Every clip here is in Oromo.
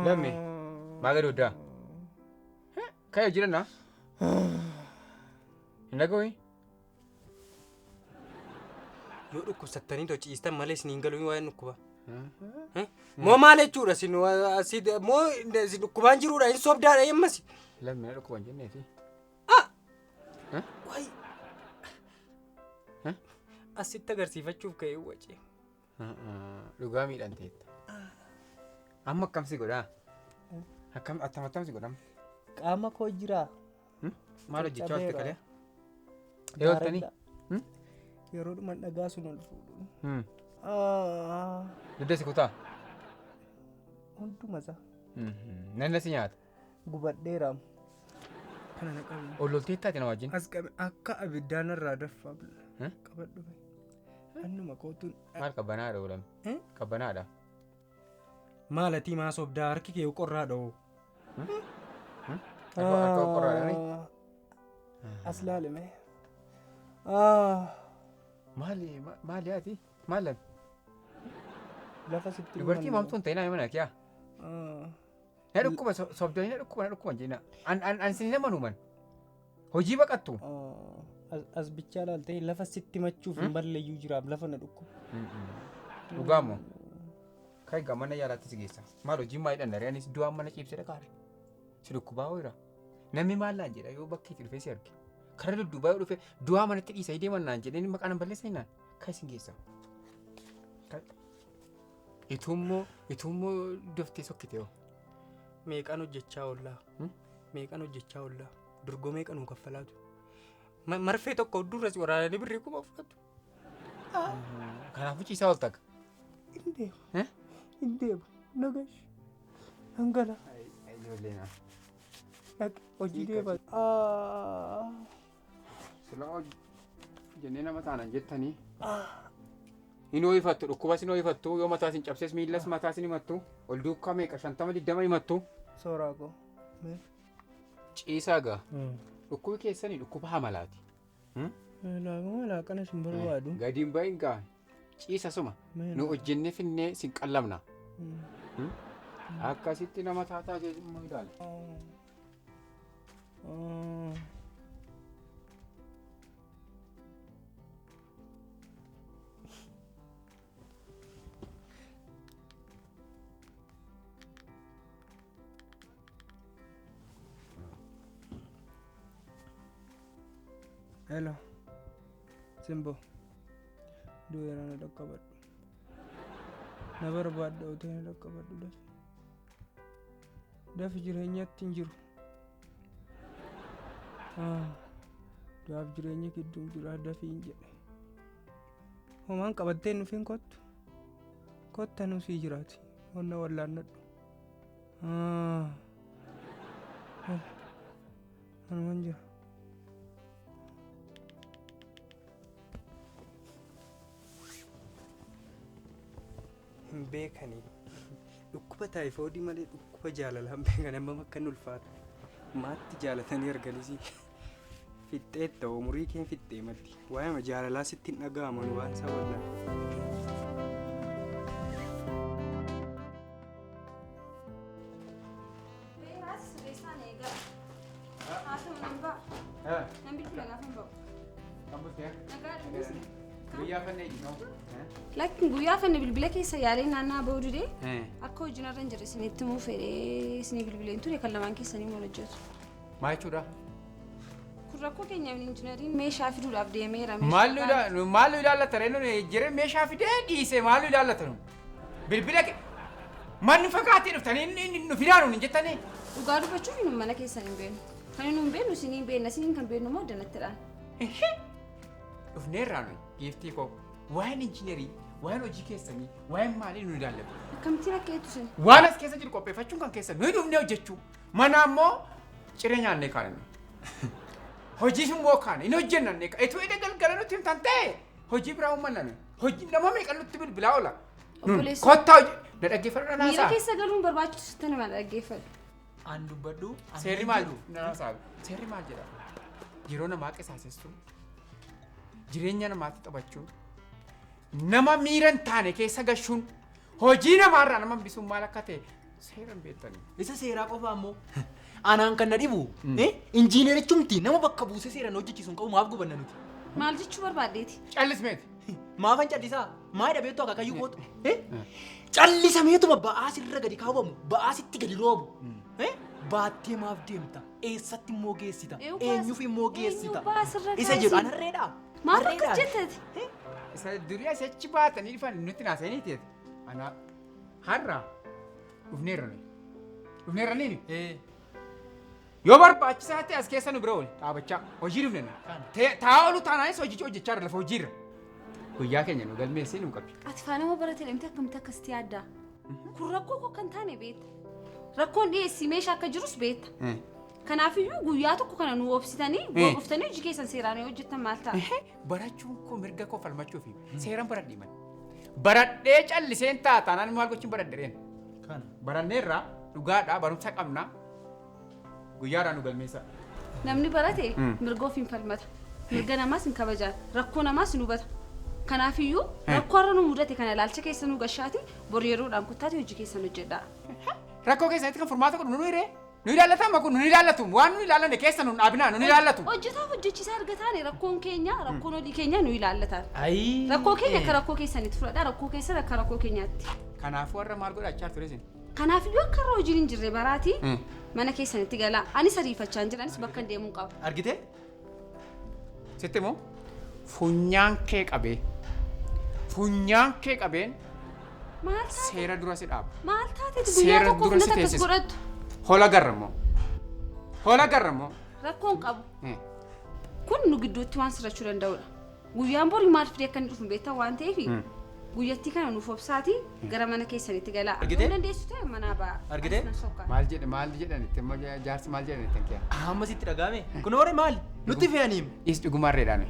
Lammi maagadu daa kaya jiranna hin dhaga'u yoo dhukkubsattanii ciistan malee isiniin galuu waan dhukkuba moo maal jechuudha isin moo isin dhukkubaan jiruudha hin sobdaadha yemmasi lammi dhukkuban jenneeti wayi asitti agarsiifachuuf ka'ee wacee dhugaa miidhan teetta amma akkamsi godhaa attamsi godhama qaama koo jiraa maal hojjechaa oolte kalee eegaltanii yeroo dhuman dhagaa sun ol fuudhu dudda si kutaa hunduma isaa nanna si nyaata gubadheeraam kana na qabu ollolteettaati na wajjin as qabe akka abiddaan irraa daffaa qabadhu annuma kootuun maal qabbanaadha oolame qabbanaadha maalatii maa sobdaa harki kee qorraa dha'u akka qorraadhani as laalime maali ati maalan lafa sitti dubartii maamtuun ta'inaa himana kiyaa na dhukkuba sobdanii na dhukkuban jenna an sin nama numan hojii baqattu as bichaa laaltee lafa sitti machuuf hin balleeyyuu jiraam lafa na dhukkuba dhugaamoo kai ga mana yaalaatti si geessa maal hojii maa hidhan daree anis du'aan mana ciibsee dhaqaare si dhukkubaa ho'iraa namni maal naan jedha yoo bakki itti dhufee si arge karaa dudduubaa yoo dhufe du'aa manatti dhiisa deeman naan jedhee inni maqaan balleessa hinaan kai sin geessa itummoo doftee sokkite yoo meeqaan hojjechaa oollaa durgoo meeqanuu kaffalaatu marfee tokko durra si waraananii birrii kuma fudhatu kanaafuu ciisaa ol taga Indeebu nagash hangala ijoolleen hojii deeba silaa jennee nama taanan jettanii hin ho'ifattu dhukkuba sin ho'ifattu yoo mataa sin cabsees miillas mataa sin himattu ol duukaa meeqa 50 himattu sooraago ciisaa gaa dhukkubi keessanii dhukkuba hamalaati laaqana sin barbaadu gadiin bahin gaa ciisa suma nu hojjennee finnee sin qallamna akkasitti nama taataa keessummaa ilaala. Hello, Simbo. Du'eera na dhaqqabadhu. Na barbaadda otoo na dhaqqabadhu dafi. Dafi jireenyatti hin jiru. Du'aaf jireenya gidduun jira dafi hin jedhe. Homaan qabattee nufiin kottu. Kotta nu sii jiraati. Honna wallaannadhu. Anuman jira. beekanii dhukkuba taayifoodii malee dhukkuba jaalalaan beekan amma akka inni ulfaatu maatti jaalatanii arganisii fixxee ta'u umurii kee fixxee maddi waa'ee jaalalaa sitti hin dhaga'aman waan isaa wallaan. Lakkin guyyaa fanne bilbila keessa yaalee naannaa bahuu didee akka hojiin irra hin jirre isinitti muu fedhee isinii bilbileen ture kan lamaan keessanii wal hojjetu. Maal jechuudha? Kun rakkoo keenyaaf injiinariin meeshaa fiduudhaaf deemeera. Maallu ilaallata ree jiree meeshaa fidee dhiisee maallu ilaallata nu? Bilbila manni fagaatee dhuftanii nu fidaanuun hin jettanii? Dhugaa dubbachuuf nu mana keessan hin beenu. Kan nu hin beenu isinii beena isiniin kan beenu immoo danattidhaan. Dhufneerraa nuyi giiftii koo waa'een injiinarii waa'een hojii keessanii waa'een maalii nu ilaallatu. Akkamittiin akka eettu sun? Waan as keessa jiru qopheeffachuun kan keessa nuyi dhufnee hojjechuu mana ammoo ciree nyaannee kaananii hojii immoo kaane hin hojjennanne etuu edda galgala nutti himtan ta'e hojii biraa uummaname hojii nama meeqa nutti bilbilaa oola Obboleessa. Kottaa na dhaggeeffadhu na Miira naasaa. keessa galuun barbaachisu sitti nama dhaggeeffadhu. An dubbadhu. Seerri maal naasaa? Seerri maal jedha? Yeroo namaa qisaasessuu, jireenya namaatti taphachuu, nama miira hin taane keessa gashuun, hojii namaarraa nama hambisuun maal akka ta'e seeraan beektanii. Isa seeraa qofaa immoo anaan kan na dhibu injiinerichumti nama bakka buusee seeraan hojjechiisuun qabu maaf gubanna nuti. Maal jechuu barbaaddeeti? Callismeeti. Maafan callisaa? Maayidha beektu akaakayyuu kootu. Callisameetuma ba'aa sirra gadi kaawwamu ba'aa sitti gadi roobu. Baattee maaf deemta? Eessatti immoo geessita? Eenyuuf immoo geessita? Isa jedhu an harreedhaa? Maaf akka jetteeti? Isa durii asii achi baatanii dhufan nutti naasanii teeti. Ana har'a dhufneerra nuyi. Dhufneerra nini? Yoo barbaachisaa ta'e as keessa nu bira oole dhaabachaa hojii dhufne nuyi. Taa'aa oolu taanaanis hojjechaa irra lafa hojiirra. Guyyaa keenya nu galmeessee nu qabdi. Ati faana nama barate deemte akkamitti akkasitti yaaddaa? Kun rakkoo koo kan taane beekta. Rakkoon dhiyeessii meeshaa akka jirus beekta. Kanaafiyyuu guyyaa tokko kana nu obsitanii dhuftanii hojii keessan seeraan hojjettan maal ta'a? Barachuun koo mirga koo falmachuu fi seeraan baradhii man. Baradhee calliseen taataanaan maal gochuun baradheen? Baranneerraa dhugaadhaa barumsa qabnaa guyyaadhaa nu galmeessa. Namni barate mirga ofiin falmata. Mirga namaas hin kabajaa. Rakkoo namaas hin hubata. Kanaafiyyuu rakkoo har'a nu mudate kana ilaalcha keessa nu gashaati bor yeroodhaan kuttaate hojii keessan hojjedhaa. Rakkoo keessatti kan furmaata godhu nu hiree? Nu ilaallatama kun nu ilaallatu waan nu ilaallanne keessa nu dhaabinaa nu ilaallatu. Hojjetaa hojjechiisaa argataane rakkoon keenya rakkoon olii keenya nu ilaallatan. Rakkoo keenya akka rakkoo keessanitti fudhadhaa rakkoo keessan akka rakkoo keenyaatti. Kanaafuu warra maal godhachaa ture isin? Kanaafiyyuu akka har'a hojiin hin jirre baraatii mana keessanitti galaa. Anis ariifachaa hin jiranis bakka hin deemuu qaba. Argitee? Sitti immoo funyaan kee qabee Maal taate? seera dura si dhaaba. Maal taateeti guyyaa tokko filata akkas godhattu? Hola garrammoo. Rakkoon qabu. Kun nu gidduutti waan sirrachuu danda'udha. Guyyaan borii maal fidee akka inni dhufu beektaa waan ta'eef guyyattii kana nuuf obsaatii gara mana keessanitti galaa. Yoo dandeessu ta'e manaa ba'a. Argitee? Maal jedhanitti jaarsi maal jedhanitti hin kiyyaa. Amma sitti dhagaame. Kun horii maali? Nutti fe'aniim. Is dhugumarreedhaan.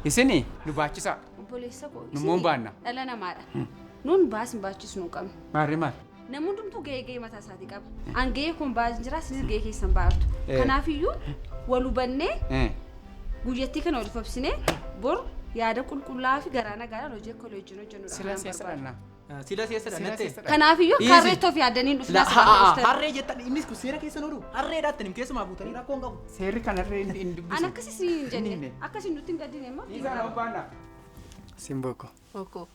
Isini nu baachisaa. Obboleessa koo. Nummoon baanna. Dhala namaadha. Nuun baasin baachisu nu qabna. Maarri maal? Namni hundumtuu gahee mataa isaatii qaba. An gahee kun baasin jira sinis gahee keessan baartu. Kanaafiyyuu wal hubannee guyyattii kana waliif obsinee bor yaada qulqullaa fi garaa nagaadhaan hojii akka waliin hojjennudha. Sila seessa dhannaa. Sila seessa dhannate. Kanaafiyyuu akka harreetti of yaadanii dhufnaa harree jettan innis kun seera keessa nuru harreedhaatti nim keessumaa buutanii rakkoon qabu. Seerri kanarree hin dubbisu. An akkasis hin jenne akkasiin nutti hin gaddine immoo. Isaan baanna. Simboko. Oko.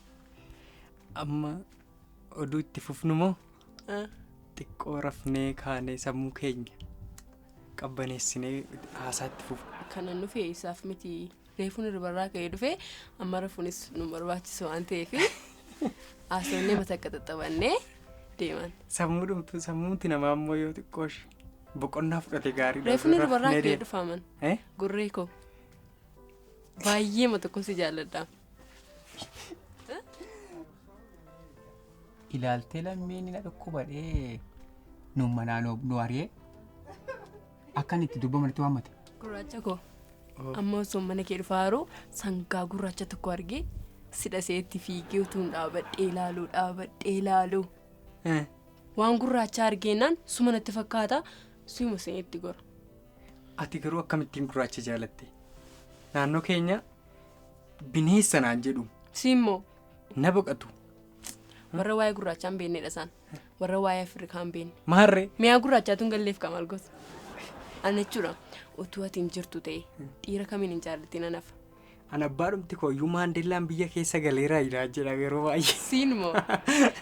Amma oduu itti fufnu moo xiqqoo rafnee kaanee sammuu keenya qabbaneessinee haasaatti fufu. Kana nufi isaaf miti reefuun irbarraa ka'ee dhufee amma rafuunis nu barbaachisu waan ta'eef haasofnee mata akka xaxabannee deeman. Sammuuti namaa ammoo yoo xiqqoosh boqonnaa fudhate gaarii. Reefuun irbarraa ka'ee dhufaaman gurree koo baay'ee mata kun si jaalladha. Ilaaltee lammeen na dhukkubadhee nu manaa nu ari'ee akkan itti dubbamanitti waammate. Gurraacha koo amma osoo mana kee dhufaaru sangaa gurraacha tokko argee sidha seetti fiigee utuun dhaabadhee ilaaluu. Waan gurraacha argeenaan suma natti fakkaata suma seetti gora. Ati garuu akkamittiin gurraacha jaalatte? Naannoo keenya bineensa naan jedhu. Simmoo. Na boqatu. Warra waa'ee gurraachaan beeknedha isaan. Warra waa'ee Afrikaan beekne. Maarree? Mi'a gurraachaatuun galleef kamal gosa. Ana jechuudha utuu ati hin jirtu ta'e dhiira kamiin hin jaallattiin anaaf. Ana abbaadhumti kooyyuu Maandeellaan biyya keessa galeeraa ilaa jedha yeroo baay'ee. Siinmoo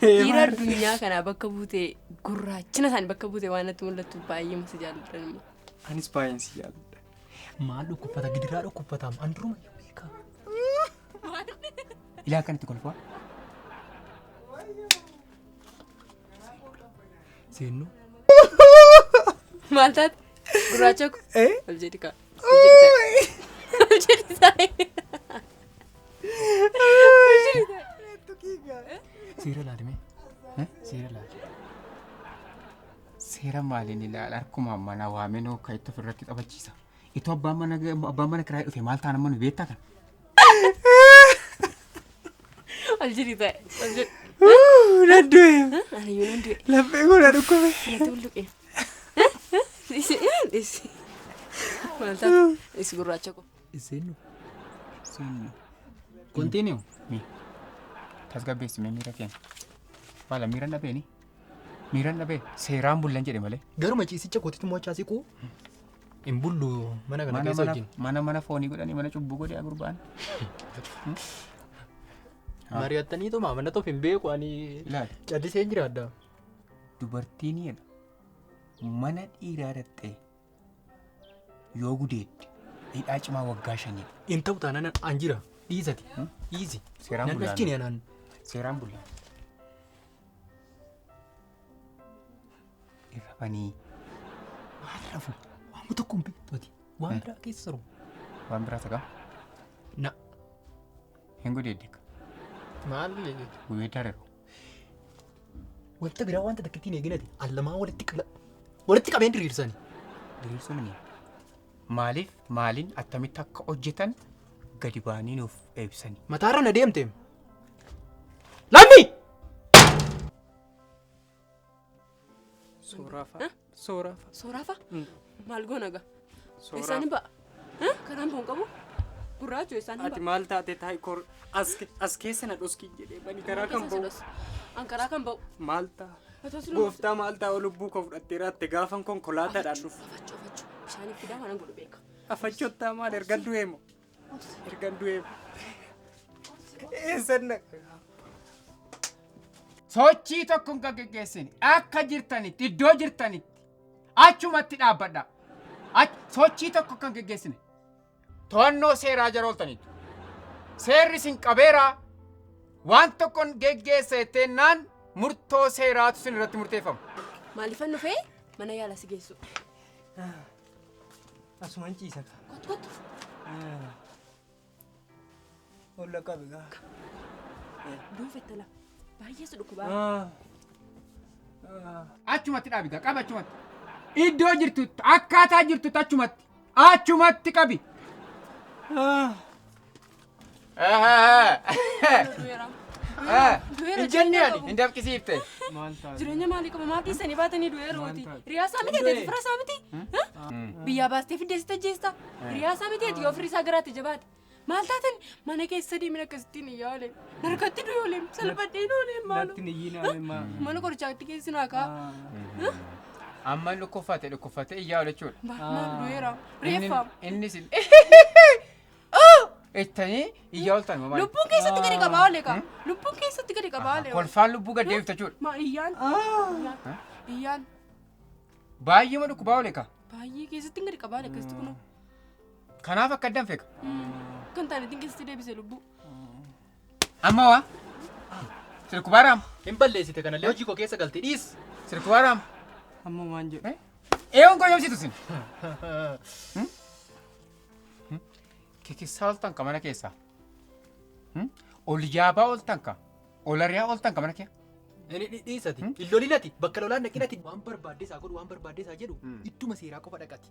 dhiira addunyaa kanaa bakka buutee gurraachina isaanii bakka buutee waan natti mul'atu baay'ee masa jaalladhan immoo. Anis baay'een si jaalladha. Maal dhukkubata gidiraa dhukkubataa anduruma beekaa. Ilaa akkanitti kolfaa. Seennu. Maal taate? Gurraacha ko. Ol jedhi kaa. Ol jedhi taa'e. Seera laalime. Seera laali. Seera maaliin ilaala akkuma mana waameen hokka itti ofirratti taphachiisa. Itoo abbaan mana kiraa dhufe maal taana mana beektaa kan? Aljiri ta'e. Aljiri. Naddu'e. Aniyyuu nan du'e. Laphee goona dhukkube. Natti bulluqe. Isi. Maal taate? Isi gurraacha ko. Isin Sun continue. mi tasgabbeessime miira keenya. Maala miira dhabeeni? Miira dhabee seeraan bullan jedhe malee. Garuma ciisicha kootitti mo'achaa siquu hin bullu mana kana keessa wajjin. Mana foonii godhanii mana cubbuu godhee gurbaan. Mari'attaniituma mana toof hin beeku ani Ilaali. callisee hin jiraadda. Dubartiin jedha mana dhiiraa dhattee yoo gudeedde hidhaa cimaa waggaa 5. In ta'u taanaan an jira dhiisati. Dhiisi. Seeraan Nan bullaan. dhalchini anaan. Seeraan bullaan. Irra banii Maal rafu? Waan tokko hin beektuuti. Waan biraa keessa jiru. waan biraa tagaa Na. hin gudeedde Maal guyyaa dareeru. wanta biraa wanta takka ittiin eeginati allamaa walitti qabeen diriirsani. Diriirsuu mini maaliif maaliin attamitti akka hojjetan gadi baanii nuuf eebsanii. Mataarra na deemte. Lammi! Soorafa. Soorafa. Soorafa? Maal goona gaa? Soorafa. Eessaan ba'a? Kanaan boon qabu? Gurraacha eessaan Ati ba'a? maal taate taayikoor as keessa na dhoski jedhee bani karaa kan ba'u. Ankaraa kan ba'u. Maal ta'a? Gooftaa maal ta'a lubbuu koo fudhattee raatte gaafan konkolaataadhaan dhufu. Afachuu. Bishaaniif fidaa maanan godhu beeka. Afachottaa maal ergan du'ee moo? Ergan du'ee moo? Eessan Sochii tokko hin gaggeessine akka jirtanitti iddoo jirtanitti achumatti dhaabbadha. Sochii tokko kan gaggeessine to'annoo seeraa jala ooltaniitu. Seerri sin qabeeraa waan tokkoon geggeessa jettennaan murtoo seeraatu sin irratti murteeffama. Maaliifan dhufee mana yaala si geessu? Asuman ciisa ka. Kottu. Olla qabe gaa. Duufettala. Baay'ee si dhukkubaa. Achumatti dhaabiga qaba achumatti. Iddoo jirtutti akkaataa jirtutti achumatti qabi. Hin jenne ani hin dafqisiifte. Jireenya maalii qaba? Maatii sanii baatanii du'eerooti. Riyaasaa miteeti firasaa miti? Biyyaa baastee fiddee si tajjeesta. Riyaasaa miteeti yoo firii isaa garaatti jabaate. Maal taatan mana keessa deemin akkasittiin iyyaa oolee. Narkatti du'e oolee. Salphadheen oolee maaloo. Natti niyyiin oolee maa. Mana qorichaatti keessinaa kaa. Amma dhukkufate iyyaa oole jechuudha. Maal du'eera? Reeffa. Innis ittanii iyyaa ooltan mamaa. Lubbuun keessatti gadi qabaa oolee kaa. Lubbuun keessatti gadi qabaa oolee. Kolfaan lubbuu gad deebifta jechuudha. Ma iyyaan. Iyyaan. Baay'ee dhukkubaa oole kaa. Baay'ee keessatti gadi qabaa oolee akkasitti kunoo. Kanaaf akka addaan feeka. Kan taanetiin keessatti deebisee lubbuu. Amma waa. Sirkubaaraam. Hin balleessite kanallee hojii koo keessa galtee dhiis. Sirkubaaraam. Amma waan jedhe. Eewwan qoyyamsitu sin. Kikissaa ooltan ka mana keessaa. Ol yaabaa ooltan ka. Ol ari'aa ooltan ka mana kee. Inni dhiisati. Illolinati bakka lolaan naqinati waan barbaadde isaa godhu waan barbaadde isaa jedhu ittuma seeraa qofa dhaqati.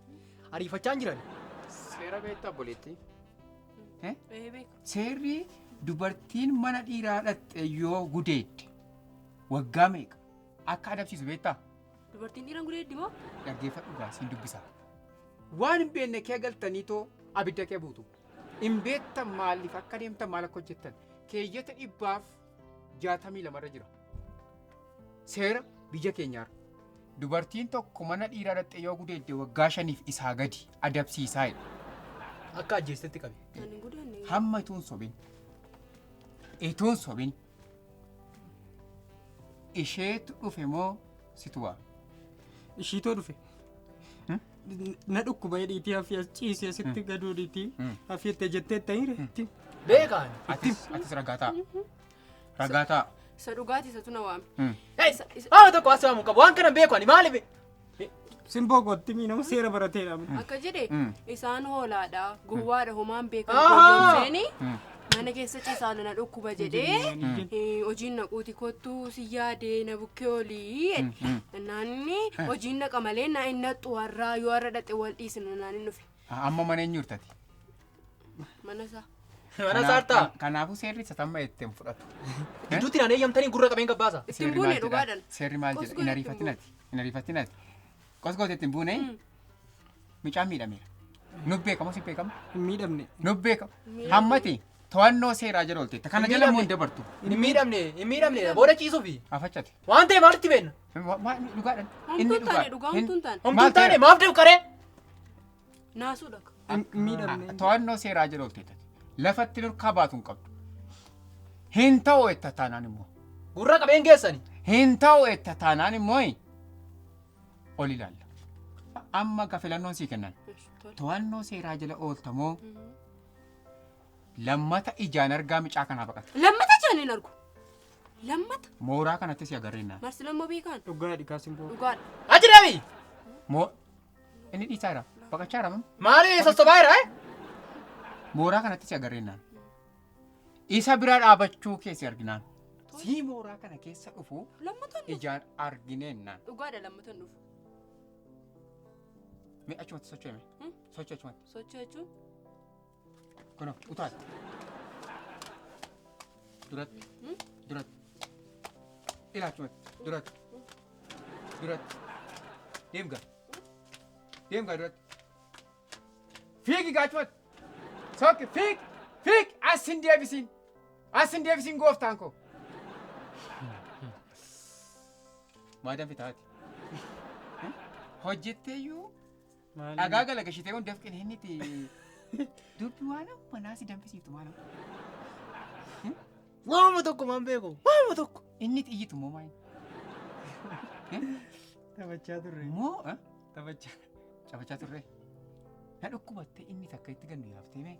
Ariifachaa hin jiran. Seera beektaa obboleetti. Beeka. Seerri dubartiin mana dhiiraa dhatte yoo gudeedde waggaa meeqa akka adabsiisu beektaa? Dubartiin dhiiraan gudeeddi moo? Dhaggeeffadhu gaa siin dubbisa. Waan hin beekne kee galtanii too abidda kee buutu. Hin beektan maaliif akka deemtan maal akka hojjettan keeyyata 162 irra jira. Seera biyya keenyaarra. Dubartiin tokko mana dhiiraa dhatte yoo gudeedde waggaa 5 isaa gadi adabsiisaa jedha. Akka ajjeestetti qabe. Ani gudeenne. Hamma ituun sobin. Ituun sobin. Isheetu dhufe moo situ waa? Ishiitoo dhufe. Na dhukkuba hidhiitii hafi as ciisee sitti gaduu dhiitii hafi itti jettee ta'ire. Beekaan. Atis ragaa ta'a. Ragaa ta'a. Isa dhugaati isatu na waame. Hawa tokko as waamu qabu waan kana beeku ani maaliif? Simboo gootti nama seera barateedha. Akka jedhe isaan hoolaadha gowwaadha homaan beekan goyoomseeni mana keessa ciisaan na dhukkuba jedhee hojiin naquuti kottuu si yaadee na bukkee olii naanni hojiin naqa malee na inni xuwarraa yoo har'a dhaqe wal dhiisina naanni dhufe. Amma mana eenyu hirtati? Mana isaa. Mana saartaa. Kanaafuu seerri isa tamma ittiin fudhatu. Gidduutti naan eeyyamtanii gurra qabeen gabbaasa. Ittiin buune dhugaadhaan. Seerri maal jedha? Hin ariifatinati. Hin ariifatinati. Qosgooti ittiin buune mucaan miidhameera. Nuuf beekamu si beekamu. Hin miidhamne. Nuuf beekamu. Hammati to'annoo seeraa jala oolteetta. Kana jala immoo hin dabartu. Hin miidhamne booda ciisuufi. Afachate. Waan ta'e maalitti beenna? Dhugaadhaan. Homtuun taane dhugaa homtuun taane. Homtuun taane maaf deemu qaree? Naasuudha. Hin miidhamne. To'annoo seeraa jala oolteetta. Lafatti nurkaa baatu hin qabdu. Hin ta'u etta taanaan immoo. Gurra qabeen geessani. Hin ta'u etta taanaan immoo ol ilaalla. Amma gafilannoon sii kennan. To'annoo seeraa jala ooltamoo lammata ijaan argaa mucaa kanaa baqata. Lammata ijaan hin argu. Lammata. Mooraa kanatti si agarreennaan. Marsilammoo beekaan. Dhugaadhi kaasin boo. Dhugaadha. Achi deemi. Inni dhiisaa jira. Baqachaa jira. Maali sossobaa jira? Mooraa kanatti si agarreennaan. Isa bira dhaabachuu keessi arginaan. Si mooraa kana keessa dhufu ijaan argineennaan. Dhugaadha lammatan dhufu. Mee achumatti socho'ame. Socho'u achumatti. Socho'u jechuun. Kun utaati. Duratti. Duratti. Ilaachumatti. Duratti. Duratti. Deemgaa. Deemgaa duratti. Fiigi gaachumatti. Sokki fiig. Fiig as hin deebisin. As hin deebisin gooftaan koo. Maadaan fitaati. Hojjetteeyyuu. Dhagaa galagashitee hundi dafqin hinniti. Dubbi waan manaa si danfisiiftu maal? Waama tokko maan beeku. Waama tokko. Inni xiyyitu moo maali? Taphachaa turre. Moo Taphachaa turre. Na dhukkubatte inni takka itti gandu yaaftee mee?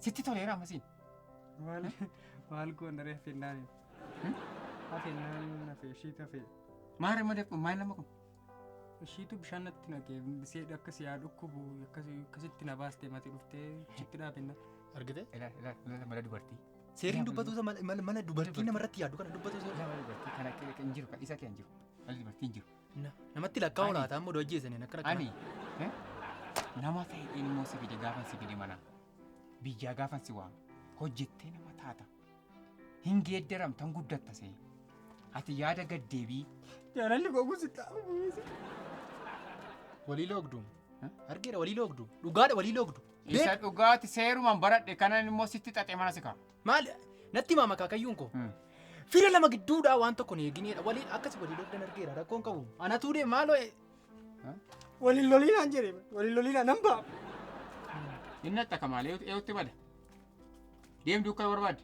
Sitti toleera ammasiin. Maal goona reeffennaan. Hafennaan hafee ishiitu hafee. Maal nama kun? Ishiitu bishaan natti naqee seedha akkasii yaa dhukkubu akkasitti na baastee mati dhuftee chitti dhaabenna. Argite? Ilaala mala dubartii. Seeriin dubbatu mana dubartii namarratti yaadu kana dubbatu. Mala dubartii kana hin jiru isa kee hin jiru. Mala dubartii hin jiru. Namatti lakkaa'u laata ammoo dojjeesanii akkana. Ani nama ta'e immoo si fide gaafan si fide mana. Biyyaa gaafan si waama. Hojjettee nama taata. Hin geeddaramtan guddatta see. Ati yaada gaddeebii. Jaalalli gogu si taa'u. Walii loogdu. Argeera walii loogdu. Dhugaadha walii loogdu. Isa dhugaati seerumaan baradhe kanan immoo sitti xaxee mana si kaa'u. Maali? Natti himaa makaakayyuun koo. Fira lama gidduudhaa waan tokko ni eegineedha. Walii akkasi walii loogdan argeera rakkoon qabu. Anatuu deem maaloo Waliin loliinaan jedhee waliin loliinaan nan ba'a. Inni akka malee eeyyutti bada. Deemduu akka barbaadde.